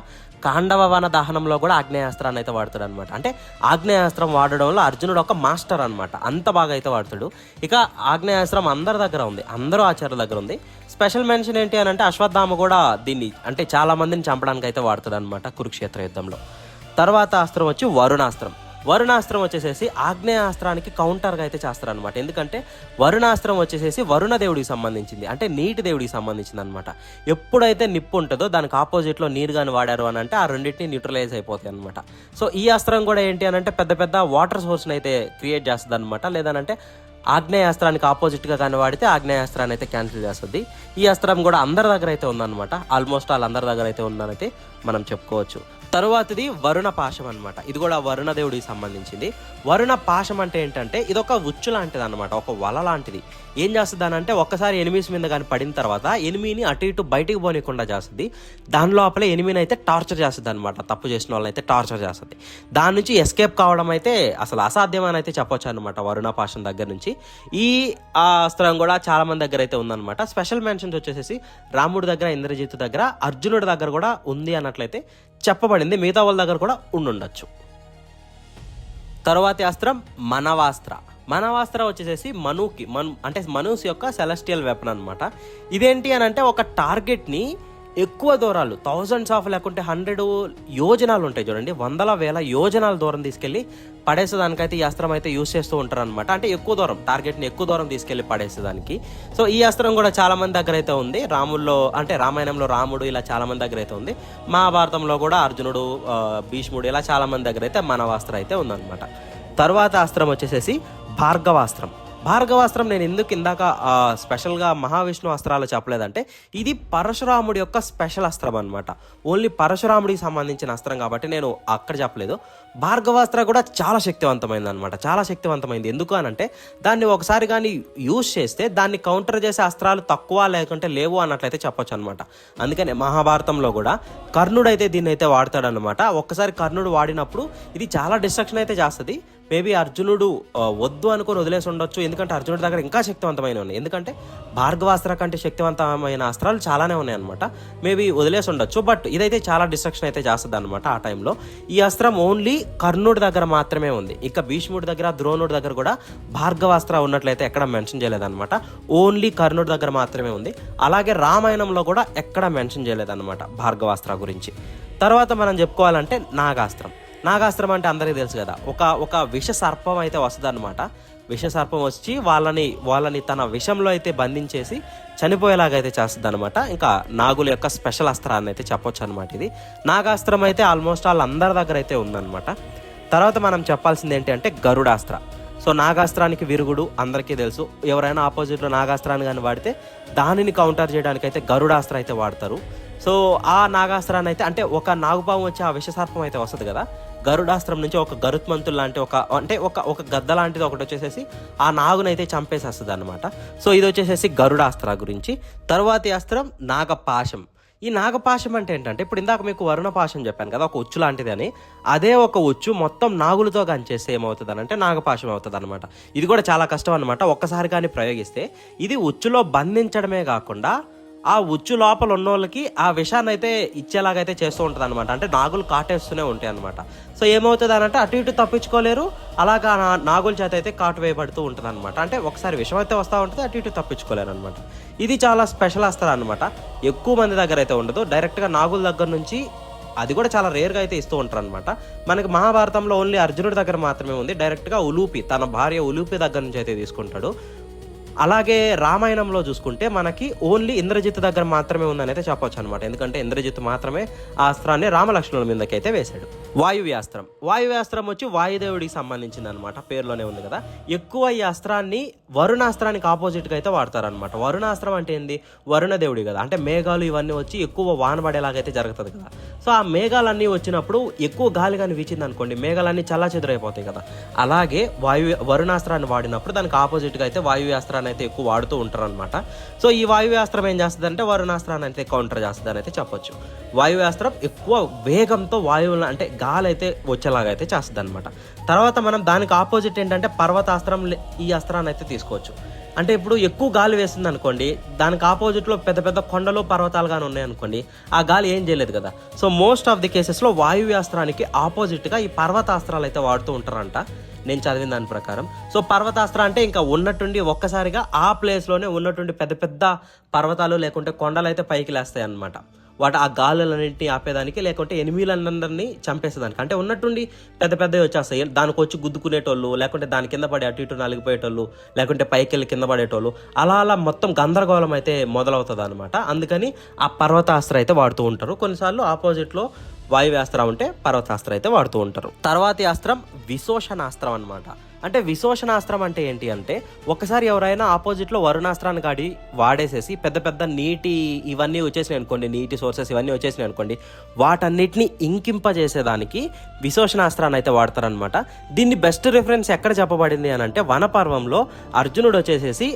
కాండవ వన దహనంలో కూడా ఆగ్నేయాస్త్రాన్ని అయితే వాడతాడు అనమాట. అంటే ఆగ్నేయాస్త్రం వాడడంలో అర్జునుడు ఒక మాస్టర్ అనమాట, అంత బాగా అయితే వాడతాడు. ఇక ఆగ్నేయాస్త్రం అందరి దగ్గర ఉంది, అందరూ ఆచార్యుల దగ్గర ఉంది. స్పెషల్ మెన్షన్ ఏంటి అని అంటే అశ్వత్థామ కూడా దీన్ని అంటే చాలా మందిని చంపడానికి అయితే వాడతాడు అనమాట కురుక్షేత్ర యుద్ధంలో. తర్వాత అస్త్రం వచ్చి వరుణాస్త్రం. వరుణాస్త్రం వచ్చేసేసి ఆగ్నేయాస్త్రానికి కౌంటర్గా అయితే చేస్తారనమాట. ఎందుకంటే వరుణాస్త్రం వచ్చేసేసి వరుణ దేవుడికి సంబంధించింది, అంటే నీటి దేవుడికి సంబంధించింది అనమాట. ఎప్పుడైతే నిప్పు ఉంటుందో దానికి ఆపోజిట్లో నీరు కానీ వాడారు అని అంటే ఆ రెండింటిని న్యూట్రలైజ్ అయిపోతాయి అనమాట. సో ఈ అస్త్రం కూడా ఏంటి అని అంటే పెద్ద వాటర్ సోర్స్ని అయితే క్రియేట్ చేస్తుంది అనమాట. లేదనంటే ఆగ్నేయాస్త్రానికి ఆపోజిట్గా కానీ వాడితే ఆగ్నేయాస్త్రాన్ని అయితే క్యాన్సిల్ చేస్తుంది. ఈ అస్త్రం కూడా అందరి దగ్గర అయితే ఉందన్నమాట, ఆల్మోస్ట్ వాళ్ళందరి దగ్గర అయితే ఉందనైతే మనం చెప్పుకోవచ్చు. తరువాతిది వరుణ పాశం అనమాట. ఇది కూడా వరుణ దేవుడికి సంబంధించింది. వరుణ పాశం అంటే ఏంటంటే ఇది ఒక ఉచ్చు లాంటిది అనమాట, ఒక వల లాంటిది. ఏం చేస్తుంది అని అంటే ఒక్కసారి ఎనిమీస్ మీద కానీ పడిన తర్వాత ఎనిమీని అటు ఇటు బయటికి పోనీయకుండా చేస్తుంది. దాని లోపల ఎనిమీని అయితే టార్చర్ చేస్తుంది అనమాట, తప్పు చేసిన వాళ్ళని అయితే టార్చర్ చేస్తుంది. దాని నుంచి ఎస్కేప్ కావడం అయితే అసలు అసాధ్యమని అయితే చెప్పొచ్చు అనమాట వరుణ పాశం దగ్గర నుంచి. ఈ అస్త్రం కూడా చాలా మంది దగ్గర అయితే ఉందన్నమాట. స్పెషల్ మెన్షన్స్ వచ్చేసి రాముడి దగ్గర, ఇంద్రజిత్ దగ్గర, అర్జునుడి దగ్గర కూడా ఉంది అన్నట్లయితే చెప్పబడింది. మిగతా వాళ్ళ దగ్గర కూడా ఉండుండొచ్చు. తరువాతి అస్త్రం మనవాస్త్ర. మనవాస్త్ర వచ్చేసేసి అంటే మనూస్ యొక్క సెలెస్టియల్ వెపన్ అనమాట. ఇదేంటి అని అంటే ఒక టార్గెట్ని ఎక్కువ దూరాలు థౌజండ్స్ ఆఫ్ లేకుంటే 100 యోజనాలు ఉంటాయి చూడండి, 100,000 యోజనాల దూరం తీసుకెళ్ళి పడేసేదానికైతే ఈ అస్త్రం అయితే యూజ్ చేస్తూ ఉంటారు అనమాట. అంటే ఎక్కువ దూరం టార్గెట్ని ఎక్కువ దూరం తీసుకెళ్ళి పడేసేదానికి. సో ఈ అస్త్రం కూడా చాలా మంది దగ్గర అయితే ఉంది. రామాయణంలో రాముడు ఇలా చాలా మంది దగ్గర అయితే ఉంది. మహాభారతంలో కూడా అర్జునుడు, భీష్ముడు ఇలా చాలా మంది దగ్గర అయితే మనవాస్త్రం అయితే ఉందన్నమాట. తర్వాత అస్త్రం వచ్చేసేసి భార్గవాస్త్రం నేను ఎందుకు ఇందాక స్పెషల్గా మహావిష్ణు అస్త్రాలు చెప్పలేదంటే ఇది పరశురాముడి యొక్క స్పెషల్ అస్త్రం అనమాట. ఓన్లీ పరశురాముడికి సంబంధించిన అస్త్రం కాబట్టి నేను అక్కడ చెప్పలేదు. భార్గవాస్త్ర కూడా చాలా శక్తివంతమైంది అనమాట, చాలా శక్తివంతమైంది. ఎందుకు అని అంటే దాన్ని ఒకసారి కానీ యూజ్ చేస్తే దాన్ని కౌంటర్ చేసే అస్త్రాలు తక్కువ లేకుంటే లేవు అన్నట్లయితే చెప్పొచ్చు అనమాట. అందుకనే మహాభారతంలో కూడా కర్ణుడు అయితే దీన్ని అయితే వాడతాడనమాట. ఒక్కసారి కర్ణుడు వాడినప్పుడు ఇది చాలా డిస్ట్రక్షన్ అయితే చేస్తుంది. మేబీ అర్జునుడు వద్దు అనుకుని వదిలేసి ఉండొచ్చు, ఎందుకంటే అర్జునుడి దగ్గర ఇంకా శక్తివంతమైన ఉన్నాయి. ఎందుకంటే భార్గవాస్త్ర కంటే శక్తివంతమైన అస్త్రాలు చాలానే ఉన్నాయి అనమాట. మేబీ వదిలేసి ఉండొచ్చు, బట్ ఇదైతే చాలా డిస్ట్రక్షన్ అయితే చేస్తుంది అనమాట ఆ టైంలో. ఈ అస్త్రం ఓన్లీ కర్ణుడి దగ్గర మాత్రమే ఉంది. ఇక భీష్ముడి దగ్గర, ద్రోణుడి దగ్గర కూడా భార్గవాస్త్ర ఉన్నట్లయితే ఎక్కడ మెన్షన్ చేయలేదన్నమాట. ఓన్లీ కర్ణుడి దగ్గర మాత్రమే ఉంది. అలాగే రామాయణంలో కూడా ఎక్కడ మెన్షన్ చేయలేదన్నమాట భార్గవాస్త్ర గురించి. తర్వాత మనం చెప్పుకోవాలంటే నాగాస్త్రం అంటే అందరికీ తెలుసు కదా, ఒక విష సర్పం అయితే వస్తుంది అనమాట. విష సర్పం వచ్చి వాళ్ళని తన విషంలో అయితే బంధించేసి చనిపోయేలాగా అయితే చేస్తుంది అనమాట. ఇంకా నాగుల యొక్క స్పెషల్ అస్త్రాన్ని అయితే చెప్పొచ్చు అనమాట. ఇది నాగాస్త్రం అయితే ఆల్మోస్ట్ వాళ్ళందరి దగ్గర అయితే ఉందన్నమాట. తర్వాత మనం చెప్పాల్సింది ఏంటి అంటే గరుడాస్త్ర. సో నాగాస్త్రానికి విరుగుడు అందరికీ తెలుసు. ఎవరైనా ఆపోజిట్లో నాగాస్త్రాన్ని కానీ వాడితే దానిని కౌంటర్ చేయడానికి అయితే గరుడాస్త్ర అయితే వాడతారు. సో ఆ నాగాస్త్రాన్ని అయితే అంటే ఒక నాగుపాము వచ్చి ఆ విషసర్పం అయితే వస్తుంది కదా, గరుడాస్త్రం నుంచి ఒక గరుత్మంతులు లాంటి ఒక గద్ద లాంటిది ఒకటి వచ్చేసేసి ఆ నాగునైతే చంపేసేస్తుంది అనమాట. సో ఇది వచ్చేసేసి గరుడాస్త్ర గురించి. తరువాతి అస్త్రం నాగపాశం. ఈ నాగపాశం అంటే ఏంటంటే, ఇప్పుడు ఇందాక మీకు వరుణపాశం చెప్పాను కదా, ఒక ఉచ్చు లాంటిది అని. అదే ఒక ఉచ్చు మొత్తం నాగులతో కంచేస్తే ఏమవుతుంది అంటే నాగపాశం అవుతుంది అనమాట. ఇది కూడా చాలా కష్టం అనమాట. ఒక్కసారి కానీ ప్రయోగిస్తే ఇది ఉచ్చులో బంధించడమే కాకుండా ఆ ఉచ్చు లోపల ఉన్న వాళ్ళకి ఆ విషాన్ని అయితే ఇచ్చేలాగైతే చేస్తూ ఉంటుంది అనమాట. అంటే నాగులు కాటేస్తూనే ఉంటాయి అనమాట. సో ఏమవుతుంది అని అంటే అటు ఇటు తప్పించుకోలేరు, అలాగా నాగుల చేత అయితే కాటు వేయబడుతూ ఉంటుంది అనమాట. అంటే ఒకసారి విషం అయితే వస్తూ ఉంటుంది, అటు ఇటు తప్పించుకోలేరు అనమాట. ఇది చాలా స్పెషల్ అస్త్రం అనమాట. ఎక్కువ మంది దగ్గర అయితే ఉండదు, డైరెక్ట్గా నాగుల దగ్గర నుంచి, అది కూడా చాలా రేర్గా అయితే ఇస్తూ ఉంటారు అనమాట. మనకి మహాభారతంలో ఓన్లీ అర్జునుడి దగ్గర మాత్రమే ఉంది. డైరెక్ట్గా ఉలూపి, తన భార్య ఉలూపి దగ్గర నుంచి అయితే తీసుకుంటాడు. అలాగే రామాయణంలో చూసుకుంటే మనకి ఓన్లీ ఇంద్రజిత్ దగ్గర మాత్రమే ఉందని అయితే చెప్పొచ్చు అనమాట. ఎందుకంటే ఇంద్రజిత్ మాత్రమే ఆ అస్త్రాన్ని రామలక్ష్మణుల మీదకి అయితే వేశాడు. వాయువ్యాస్త్రం. వాయువ్యాస్త్రం వచ్చి వాయుదేవుడికి సంబంధించింది అనమాట, పేరులోనే ఉంది కదా. ఎక్కువ ఈ అస్త్రాన్ని వరుణాస్త్రానికి ఆపోజిట్గా అయితే వాడతారనమాట. వరుణాస్త్రం అంటే ఏంది, వరుణదేవుడి కదా, అంటే మేఘాలు ఇవన్నీ వచ్చి ఎక్కువ వాన పడేలాగైతే జరుగుతుంది కదా. సో ఆ మేఘాలన్నీ వచ్చినప్పుడు ఎక్కువ గాలి కానీ వీచింది అనుకోండి, మేఘాలన్నీ చల్లాచెదురైపోతాయి కదా. అలాగే వరుణాస్త్రాన్ని వాడినప్పుడు దానికి ఆపోజిట్గా అయితే వాయువ్యాస్త్రాన్ని అయితే ఎక్కువ వాడుతూ ఉంటారు అనమాట. సో ఈ వాయువ్యాస్త్రం ఏం చేస్తుంది అంటే వరుణాస్త్రాన్ని అయితే కౌంటర్ చేస్తుంది అని అయితే చెప్పొచ్చు. వాయువ్యాస్త్రం ఎక్కువ వేగంతో వాయువులను అంటే గాలి అయితే వచ్చేలాగా అయితే చేస్తుంది అనమాట. తర్వాత మనం దానికి ఆపోజిట్ ఏంటంటే పర్వతాస్త్రం, ఈ అస్త్రాన్ని అయితే తీసుకోవచ్చు. అంటే ఇప్పుడు ఎక్కువ గాలి వేస్తుంది అనుకోండి, దానికి ఆపోజిట్లో పెద్ద పెద్ద కొండలు పర్వతాలు కానీ ఉన్నాయనుకోండి, ఆ గాలి ఏం చేయలేదు కదా. సో మోస్ట్ ఆఫ్ ది కేసెస్లో వాయువ్యాస్త్రానికి ఆపోజిట్గా ఈ పర్వతాస్త్రాలు అయితే వాడుతూ ఉంటారంట, నేను చదివిన దాని ప్రకారం. సో పర్వతాస్త్రం అంటే ఇంకా ఉన్నట్టుండి ఒక్కసారిగా ఆ ప్లేస్లోనే ఉన్నట్టుండి పెద్ద పెద్ద పర్వతాలు లేకుంటే కొండలు అయితే పైకి లేస్తాయి అన్నమాట. వాటి ఆ గాలులన్నింటినీ ఆపేదానికి, లేకుంటే ఎనిమిలందరినీ చంపేసేదానికి. అంటే ఉన్నట్టుండి పెద్ద పెద్దవి వచ్చేస్తాయి, దానికి వచ్చి గుద్దుకునేటోళ్ళు, లేకుంటే దాని కింద పడి అటు ఇటు నలిగిపోయేటోళ్ళు, లేకుంటే పైకి వెళ్ళి కింద పడేటోళ్ళు, అలా మొత్తం గందరగోళం అయితే మొదలవుతుంది అనమాట. అందుకని ఆ పర్వతాస్త్రం అయితే వాడుతూ ఉంటారు. కొన్నిసార్లు ఆపోజిట్లో వాయువ్యాస్త్రం ఉంటే పర్వతాస్త్రం అయితే వాడుతూ ఉంటారు. తర్వాతి అస్త్రం విశోషణాస్త్రం అనమాట. అంటే విశోషణాస్త్రం అంటే ఏంటి అంటే, ఒకసారి ఎవరైనా ఆపోజిట్లో వరుణాస్త్రాన్ని కాడి వాడేసేసి పెద్ద పెద్ద నీటి ఇవన్నీ వచ్చేసినాయి అనుకోండి, నీటి సోర్సెస్ ఇవన్నీ వచ్చేసినాయి అనుకోండి, వాటన్నిటిని ఇంకింపజేసేదానికి విశోషణాస్త్రాన్ని అయితే వాడతారనమాట. దీన్ని బెస్ట్ రిఫరెన్స్ ఎక్కడ చెప్పబడింది అని అంటే వనపర్వంలో అర్జునుడు వచ్చేసేసి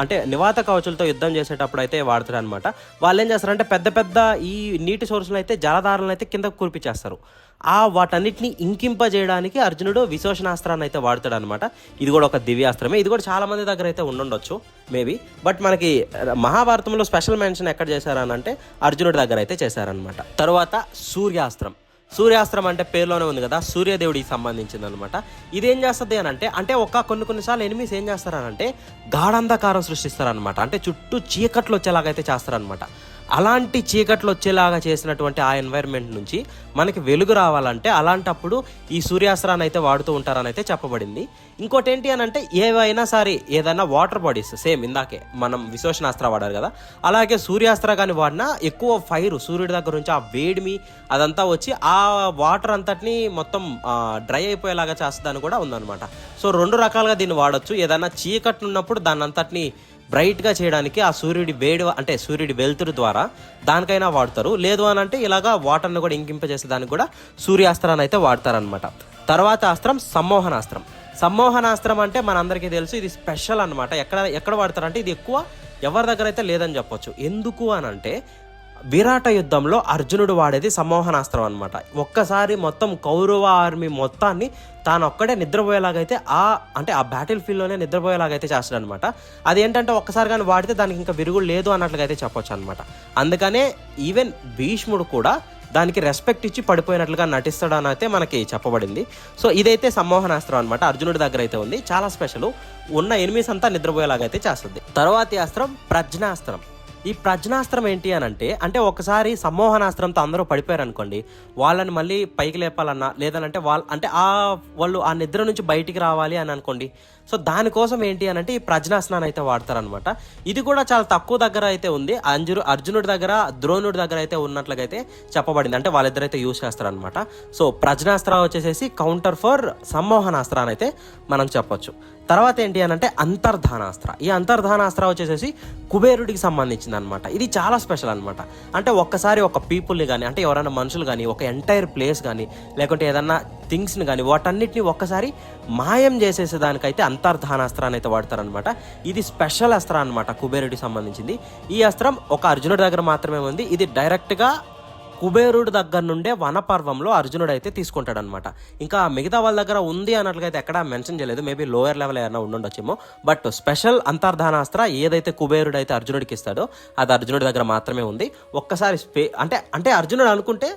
అంటే నివాత కవచులతో యుద్ధం చేసేటప్పుడు అయితే వాడతారు అనమాట. వాళ్ళు ఏం చేస్తారంటే పెద్ద పెద్ద ఈ నీటి సోర్సులు అయితే జలధారలను అయితే కిందకు కురిపించేస్తారు. వాటన్నిటిని ఇంకింపజేయడానికి అర్జునుడు విశోషణాస్త్రాన్ని అయితే వాడతాడు అనమాట. ఇది కూడా ఒక దివ్యాస్త్రమే. ఇది కూడా చాలా మంది దగ్గర అయితే ఉండొచ్చు మేబీ, బట్ మనకి మహాభారతంలో స్పెషల్ మెన్షన్ ఎక్కడ చేశారనంటే అర్జునుడి దగ్గర అయితే చేశారనమాట. తర్వాత సూర్యాస్త్రం. సూర్యాస్త్రం అంటే పేరులోనే ఉంది కదా, సూర్యదేవుడికి సంబంధించింది అనమాట. ఇదేం చేస్తుంది అని అంటే కొన్నిసార్లు ఎనిమిస్ ఏం చేస్తారనంటే గాఢంధకారం సృష్టిస్తారనమాట. అంటే చుట్టూ చీకట్లు వచ్చేలాగైతే చేస్తారనమాట. అలాంటి చీకట్లు వచ్చేలాగా చేసినటువంటి ఆ ఎన్వైర్న్మెంట్ నుంచి మనకి వెలుగు రావాలంటే అలాంటప్పుడు ఈ సూర్యాస్త్రాన్ని అయితే వాడుతూ ఉంటారని అయితే చెప్పబడింది. ఇంకోటి ఏంటి అని అంటే ఏవైనా సరే ఏదైనా వాటర్ బాడీస్, సేమ్ ఇందాకే మనం విశోషణాస్త్ర వాడారు కదా, అలాగే సూర్యాస్త్ర కానీ వాడినా ఎక్కువ ఫైర్ సూర్యుడి దగ్గర నుంచి ఆ వేడిమి అదంతా వచ్చి ఆ వాటర్ అంతటిని మొత్తం డ్రై అయిపోయేలాగా చేస్తుందని కూడా ఉందన్నమాట. సో రెండు రకాలుగా దీన్ని వాడచ్చు. ఏదైనా చీకట్లు ఉన్నప్పుడు దాన్ని అంతటిని బ్రైట్గా చేయడానికి ఆ సూర్యుడి వేడి అంటే సూర్యుడి వెలుతురు ద్వారా దానికైనా వాడతారు. లేదు అని అంటే ఇలాగా వాటర్ని కూడా ఇంకింపజేసే దానికి కూడా సూర్యాస్త్రాన్ని అయితే వాడతారనమాట. తర్వాత అస్త్రం సమ్మోహనాస్త్రం. సమ్మోహనాస్త్రం అంటే మనందరికీ తెలుసు, ఇది స్పెషల్ అనమాట. ఎక్కడ వాడతారంటే ఇది ఎక్కువ ఎవరి దగ్గర అయితే లేదని చెప్పొచ్చు. ఎందుకు అని అంటే విరాట యుద్ధంలో అర్జునుడు వాడేది సమ్మోహనాస్త్రం అనమాట. ఒక్కసారి మొత్తం కౌరవ ఆర్మీ మొత్తాన్ని తాను ఒక్కడే నిద్రపోయేలాగైతే ఆ బ్యాటిల్ ఫీల్డ్లోనే నిద్రపోయేలాగైతే చేస్తాడు అనమాట. అదేంటంటే ఒక్కసారి కానీ వాడితే దానికి ఇంకా విరుగుడు లేదు అన్నట్లుగా అయితే చెప్పొచ్చు అనమాట. అందుకనే ఈవెన్ భీష్ముడు కూడా దానికి రెస్పెక్ట్ ఇచ్చి పడిపోయినట్లుగా నటిస్తాడని అయితే మనకి చెప్పబడింది. సో ఇదైతే సమ్మోహనాస్త్రం అనమాట, అర్జునుడి దగ్గర అయితే ఉంది. చాలా స్పెషల్, ఉన్న ఎనిమిస్ అంతా నిద్రపోయేలాగైతే చేస్తుంది. తర్వాతి అస్త్రం ప్రజ్ఞాస్త్రం. ఈ ప్రజ్ఞాస్త్రం ఏంటి అని అంటే ఒకసారి సమ్మోహనాస్త్రంతో అందరూ పడిపోయారు అనుకోండి, వాళ్ళని మళ్ళీ పైకి లేపాలన్నా లేదనంటే వాళ్ళు ఆ నిద్ర నుంచి బయటికి రావాలి అని అనుకోండి. సో దానికోసం ఏంటి అని అంటే ఈ ప్రజ్ఞాస్త్రాన్ని అయితే వాడతారనమాట. ఇది కూడా చాలా తక్కువ దగ్గర అయితే ఉంది. అర్జునుడి దగ్గర, ద్రోణుడి దగ్గర అయితే ఉన్నట్లుగా అయితే చెప్పబడింది. అంటే వాళ్ళిద్దరైతే యూజ్ చేస్తారనమాట. సో ప్రజ్ఞాస్త్రం వచ్చేసేసి కౌంటర్ ఫర్ సమ్మోహనాస్త్ర అని అయితే మనం చెప్పొచ్చు. తర్వాత ఏంటి అని అంటే అంతర్ధానాస్త్ర. ఈ అంతర్ధానాస్త్ర వచ్చేసేసి కుబేరుడికి సంబంధించింది అనమాట. ఇది చాలా స్పెషల్ అనమాట. అంటే ఒక్కసారి ఒక పీపుల్ని కానీ, అంటే ఎవరైనా మనుషులు కానీ, ఒక ఎంటైర్ ప్లేస్ కానీ, లేకుంటే ఏదన్నా థింగ్స్ని కానీ, వాటన్నిటిని ఒక్కసారి మాయం చేసేసేదానికైతే అంతర్ధానాస్త్రాన్ని అయితే వాడతారనమాట. ఇది స్పెషల్ అస్త్రం అనమాట, కుబేరుడికి సంబంధించింది. ఈ అస్త్రం ఒక అర్జునుడి దగ్గర మాత్రమే ఉంది. ఇది డైరెక్ట్గా కుబేరుడి దగ్గర నుండే వనపర్వంలో అర్జునుడు అయితే తీసుకుంటాడనమాట. ఇంకా మిగతా వాళ్ళ దగ్గర ఉంది అన్నట్లయితే ఎక్కడా మెన్షన్ చేయలేదు. మేబీ లోయర్ లెవెల్ ఏమైనా ఉండుండొచ్చేమో. బట్ స్పెషల్ అంతర్ధానాస్త్ర ఏదైతే కుబేరుడు అయితే అర్జునుడికి ఇస్తాడో అది అర్జునుడి దగ్గర మాత్రమే ఉంది. ఒక్కసారి అంటే అర్జునుడు అనుకుంటే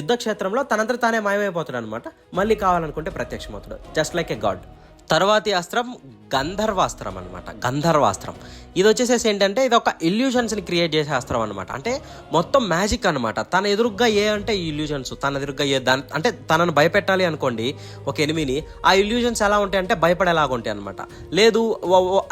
యుద్ధక్షేత్రంలో తనంతట తానే మాయమైపోతాడు అనమాట. మళ్ళీ కావాలనుకుంటే ప్రత్యక్షమవుతాడు, జస్ట్ లైక్ ఏ గాడ్. తర్వాతి అస్త్రం గంధర్వాస్త్రం అనమాట. గంధర్వాస్త్రం ఇది వచ్చేసేసి ఏంటంటే ఇది ఒక ఇల్యూషన్స్ని క్రియేట్ చేసే అస్త్రం అనమాట. అంటే మొత్తం మ్యాజిక్ అనమాట. తన ఎదురుగ్గా ఏ అంటే ఈ ఇల్యూషన్స్, తన ఎదురుగ్గా ఏ అంటే తనను భయపెట్టాలి అనుకోండి ఒక ఎనిమిని, ఆ ఇల్యూషన్స్ ఎలా ఉంటాయి అంటే భయపడేలాగా ఉంటాయి అనమాట. లేదు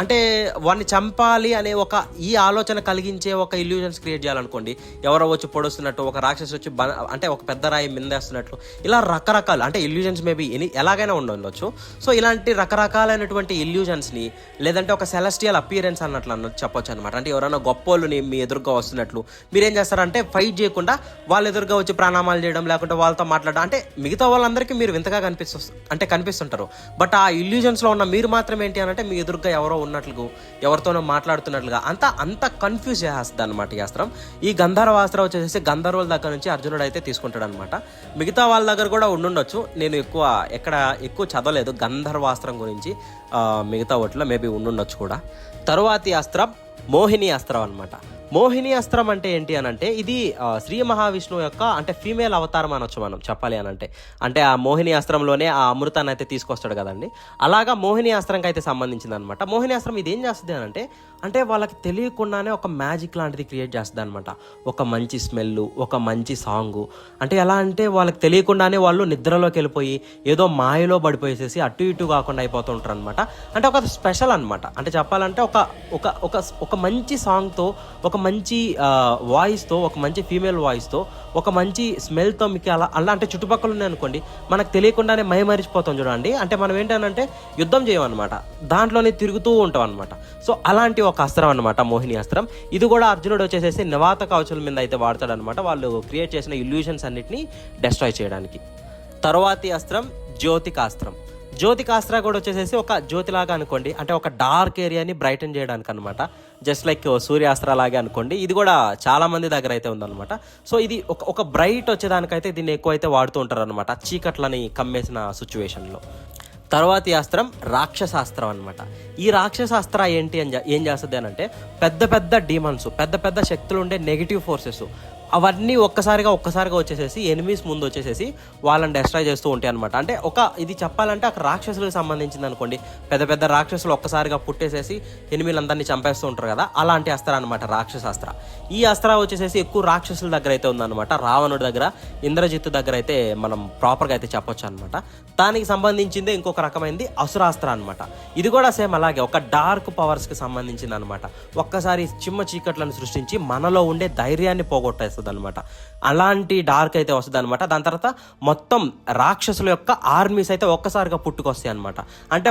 అంటే వాడిని చంపాలి అనే ఒక ఈ ఆలోచన కలిగించే ఒక ఇల్యూషన్స్ క్రియేట్ చేయాలనుకోండి, ఎవరో వచ్చి పొడుస్తున్నట్టు, ఒక రాక్షసు వచ్చి అంటే ఒక పెద్ద రాయి మిందేస్తున్నట్లు, ఇలా రకరకాలు అంటే ఇల్యూషన్స్ మేబీ ఎలాగైనా ఉండొచ్చు. సో ఇలాంటి రకరకాలైనటువంటి ఇల్యూజన్స్ని, లేదంటే ఒక సెలెస్టియల్ అపియరెన్స్ అన్నట్లు చెప్పొచ్చు అనమాట. అంటే ఎవరైనా గొప్పోళ్ళని మీ ఎదురుగా వస్తున్నట్లు మీరేం చేస్తారంటే ఫైట్ చేయకుండా వాళ్ళ ఎదురుగా వచ్చి ప్రణామాలు చేయడం, లేకుంటే వాళ్ళతో మాట్లాడడం. అంటే మిగతా వాళ్ళందరికీ మీరు వింతగా కనిపిస్తుంటారు. బట్ ఆ ఇల్యూజన్స్లో ఉన్న మీరు మాత్రం ఏంటి అని అంటే మీ ఎదురుగా ఎవరో ఉన్నట్లు, ఎవరితోనో మాట్లాడుతున్నట్లుగా అంత కన్ఫ్యూజ్ చేస్తుంది అనమాట ఈ అస్త్రం. ఈ గంధర్వాస్త్రం వచ్చేసి గంధర్వుల దగ్గర నుంచి అర్జునుడు అయితే తీసుకుంటాడు అనమాట. మిగతా వాళ్ళ దగ్గర కూడా ఉండుండొచ్చు, నేను ఎక్కువ చదవలేదు గంధర్వాస్త్రం గురించి. మిగతా వాటిలో మేబీ ఉండుండొచ్చు కూడా. తరువాతి అస్త్రం మోహిని అస్త్రం అనమాట. మోహిని అస్త్రం అంటే ఏంటి అని అంటే ఇది శ్రీ మహావిష్ణువు యొక్క అంటే ఫీమేల్ అవతారం అనొచ్చు మనం చెప్పాలి అని అంటే ఆ మోహిని అస్త్రంలోనే ఆ అమృతాన్ని అయితే తీసుకొస్తాడు కదండి. అలాగా మోహిని అస్త్రంకి అయితే సంబంధించింది అనమాట. మోహిని అస్త్రం ఇది ఏం చేస్తుంది అని అంటే వాళ్ళకి తెలియకుండానే ఒక మ్యాజిక్ లాంటిది క్రియేట్ చేస్తుంది అనమాట. ఒక మంచి స్మెల్, ఒక మంచి సాంగు. అంటే ఎలా అంటే వాళ్ళకి తెలియకుండానే వాళ్ళు నిద్రలోకి వెళ్ళిపోయి ఏదో మాయలో పడిపోయేసేసి అటు ఇటు కాకుండా అయిపోతూ ఉంటారు అనమాట. అంటే ఒక స్పెషల్ అనమాట. అంటే చెప్పాలంటే ఒక మంచి సాంగ్తో, ఒక మంచి వాయిస్తో, ఒక మంచి ఫీమేల్ వాయిస్తో, ఒక మంచి స్మెల్తో మీకు అలా అంటే చుట్టుపక్కల ఉన్నాయనుకోండి, మనకు తెలియకుండానే మరిచిపోతాం చూడండి. అంటే మనం ఏంటంటే యుద్ధం చేయమన్నమాట, దాంట్లోనే తిరుగుతూ ఉంటాం అనమాట. సో అలాంటి ఒక అస్త్రం అనమాట మోహిని అస్త్రం. ఇది కూడా అర్జునుడు వచ్చేసేసి నివాత కవచుల మీద అయితే వాడతాడనమాట, వాళ్ళు క్రియేట్ చేసిన ఇల్యూషన్స్ అన్నిటిని డెస్ట్రాయ్ చేయడానికి. తరువాతి అస్త్రం జ్యోతికాస్త్రం. జ్యోతికాస్త్ర కూడా వచ్చేసేసి ఒక జ్యోతిలాగా అనుకోండి, అంటే ఒక డార్క్ ఏరియాని బ్రైటన్ చేయడానికి అనమాట. జస్ట్ లైక్ సూర్యాస్త్ర లాగే అనుకోండి. ఇది కూడా చాలా మంది దగ్గర అయితే ఉందన్నమాట. సో ఇది ఒక బ్రైట్ వచ్చేదానికైతే దీన్ని ఎక్కువ అయితే వాడుతూ ఉంటారు అనమాట, చీకట్లని కమ్మేసిన సిచ్యువేషన్లో. తర్వాతి అస్త్రం రాక్షసాస్త్రం అనమాట. ఈ రాక్షసాస్త్ర ఏం చేస్తుంది అని అంటే పెద్ద పెద్ద డీమన్స్, పెద్ద శక్తులు ఉండే నెగిటివ్ ఫోర్సెస్ అవన్నీ ఒక్కసారిగా వచ్చేసేసి ఎనిమీస్ ముందు వచ్చేసేసి వాళ్ళని డెస్ట్రాయ్ చేస్తూ ఉంటాయి అనమాట. అంటే ఇది చెప్పాలంటే ఒక రాక్షసులకు సంబంధించింది అనుకోండి. పెద్ద రాక్షసులు ఒక్కసారిగా పుట్టేసేసి ఎనిమిలందరినీ చంపేస్తూ ఉంటారు కదా, అలాంటి అస్త్ర అనమాట రాక్షసాస్త్ర. ఈ అస్త్ర వచ్చేసేసి ఎక్కువ రాక్షసుల దగ్గర అయితే ఉందన్నమాట. రావణుడి దగ్గర, ఇంద్రజిత్తు దగ్గర అయితే మనం ప్రాపర్గా అయితే చెప్పొచ్చు అనమాట. దానికి సంబంధించిందే ఇంకొక రకమైనది అసురాస్త్ర అనమాట. ఇది కూడా సేమ్ అలాగే ఒక డార్క్ పవర్స్కి సంబంధించింది అనమాట. ఒక్కసారి చిమ్మ చీకట్లను సృష్టించి మనలో ఉండే ధైర్యాన్ని పోగొట్టేస్తుంది అనమాట. అలాంటి డార్క్ అయితే వస్తుంది అనమాట. దాని తర్వాత మొత్తం రాక్షసుల యొక్క ఆర్మీస్ అయితే ఒక్కసారిగా పుట్టుకొస్తాయి అనమాట. అంటే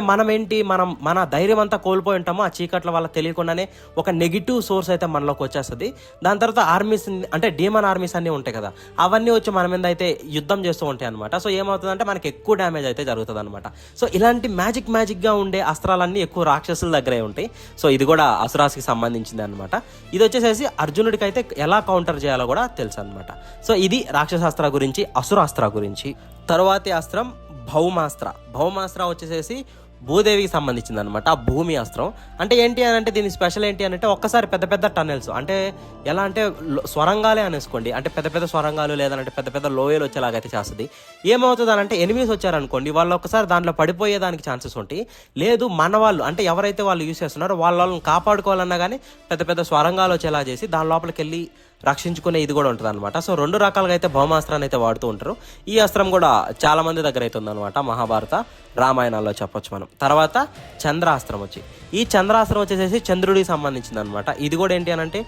మన ధైర్యం అంతా కోల్పోయి ఉంటామో ఆ చీకట్ల వల్ల తెలియకుండానే ఒక నెగిటివ్ సోర్స్ అయితే మనలోకి వచ్చేస్తుంది. దాని తర్వాత ఆర్మీస్ అంటే డీమన్ ఆర్మీస్ అన్నీ ఉంటాయి కదా, అవన్నీ వచ్చి మన మీద అయితే యుద్ధం చేస్తూ ఉంటాయి అనమాట. సో ఏమవుతుందంటే మనకి ఎక్కువ డ్యామేజ్ అయితే జరుగుతుంది అనమాట. సో ఇలాంటి మ్యాజిక్గా ఉండే అస్త్రాలన్నీ ఎక్కువ రాక్షసుల దగ్గరే ఉంటాయి. సో ఇది కూడా అసురాస్కి సంబంధించింది అనమాట. ఇది వచ్చేసేసి అర్జునుడికి అయితే ఎలా కౌంటర్ చేయాలో కూడా తెలుసు అనమాట. సో ఇది రాక్షసాస్త్ర గురించి, అసురాస్త్ర గురించి. తరువాతి అస్త్రం భౌమాస్త్ర వచ్చేసేసి భూదేవికి సంబంధించింది అనమాట. ఆ భూమి అస్త్రం అంటే ఏంటి అని అంటే దీని స్పెషల్ ఏంటి అని అంటే ఒక్కసారి పెద్ద టన్నెల్స్, అంటే ఎలా అంటే స్వరంగాలే అనేసుకోండి, అంటే పెద్ద స్వరంగాలు లేదంటే పెద్ద లోయలు వచ్చేలాగైతే చేస్తుంది. ఏమవుతుంది అని అంటే ఎనిమీస్ వచ్చారనుకోండి, వాళ్ళు ఒక్కసారి దాంట్లో పడిపోయేదానికి ఛాన్సెస్ ఉంటాయి. లేదు మన వాళ్ళు అంటే ఎవరైతే వాళ్ళు యూజ్ చేస్తున్నారో వాళ్ళని కాపాడుకోవాలన్నా కానీ పెద్ద స్వరంగాలు వచ్చేలా చేసి దాని లోపలికి వెళ్ళి రక్షించుకునే ఇది కూడా ఉంటుంది అనమాట. సో 2 రకాలుగా అయితే భౌమాస్త్రాన్ని అయితే వాడుతూ ఉంటారు. ఈ అస్త్రం కూడా చాలా మంది దగ్గర అయితే ఉందన్నమాట, మహాభారత రామాయణాల్లో చెప్పొచ్చు మనం. తర్వాత చంద్రాస్త్రం ఈ చంద్రాస్త్రం వచ్చేసి చంద్రుడికి సంబంధించింది అనమాట. ఇది కూడా ఏంటి అని అంటే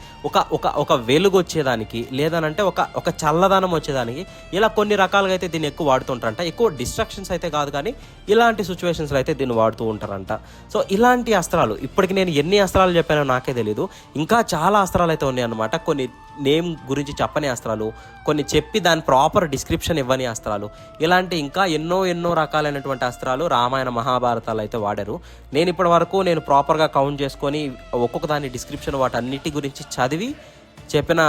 ఒక వెలుగు వచ్చేదానికి, లేదనంటే ఒక చల్లదనం వచ్చేదానికి, ఇలా కొన్ని రకాలుగా అయితే దీన్ని ఎక్కువ వాడుతుంటారంట. ఎక్కువ డిస్ట్రక్షన్స్ అయితే కాదు, కానీ ఇలాంటి సిచ్యువేషన్స్లో అయితే దీన్ని వాడుతూ ఉంటారంట. సో ఇలాంటి అస్త్రాలు, ఇప్పటికి నేను ఎన్ని అస్త్రాలు చెప్పానో నాకే తెలీదు, ఇంకా చాలా అస్త్రాలు అయితే ఉన్నాయి అనమాట. కొన్ని నేమ్ గురించి చెప్పని అస్త్రాలు, కొన్ని చెప్పి దాని ప్రాపర్ డిస్క్రిప్షన్ ఇవ్వని అస్త్రాలు, ఇలాంటి ఇంకా ఎన్నో రకాలైనటువంటి అస్త్రాలు రామాయణ మహాభారతాలు అయితే వాడారు. నేను ఇప్పటి వరకు ప్రాపర్గా కౌంట్ చేసుకొని ఒక్కొక్క దాని డిస్క్రిప్షన్ వాటన్నిటి గురించి చదివి చెప్పిన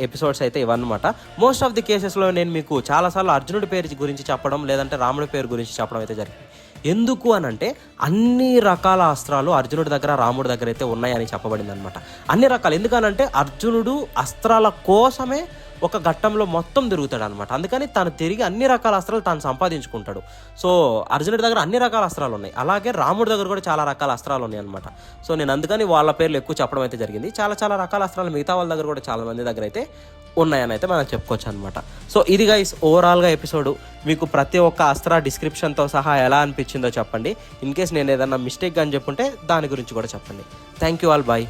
ఎపిసోడ్స్ అయితే ఇవన్నమాట. మోస్ట్ ఆఫ్ ది కేసెస్లో నేను మీకు చాలాసార్లు అర్జునుడి పేరు గురించి చెప్పడం, లేదంటే రాముడి పేరు గురించి చెప్పడం అయితే జరిగింది. ఎందుకు అని అంటే అన్ని రకాల అస్త్రాలు అర్జునుడి దగ్గర, రాముడి దగ్గర అయితే ఉన్నాయని చెప్పబడింది అనమాట. అన్ని రకాలు ఎందుకనంటే అర్జునుడు అస్త్రాల కోసమే ఒక ఘట్టంలో మొత్తం తిరుగుతాడు అనమాట. అందుకని తను తిరిగి అన్ని రకాల అస్త్రాలు తాను సంపాదించుకుంటాడు. సో అర్జునుడి దగ్గర అన్ని రకాల అస్త్రాలు ఉన్నాయి, అలాగే రాముడి దగ్గర కూడా చాలా రకాల అస్త్రాలు ఉన్నాయి అనమాట. సో నేను అందుకని వాళ్ళ పేర్లు ఎక్కువ చెప్పడం అయితే జరిగింది. చాలా రకాల అస్త్రాలు మిగతా వాళ్ళ దగ్గర కూడా చాలా మంది దగ్గర అయితే ఉన్నాయని అయితే మనం చెప్పుకోవచ్చు అనమాట. సో ఇది గైస్ ఓవరాల్గా ఎపిసోడ్. మీకు ప్రతి ఒక్క అస్త్ర డిస్క్రిప్షన్తో సహా ఎలా అనిపించిందో చెప్పండి. ఇన్ కేస్ నేను ఏదన్నా మిస్టేక్ అని చెప్పుంటే దాని గురించి కూడా చెప్పండి. Thank you all, bye.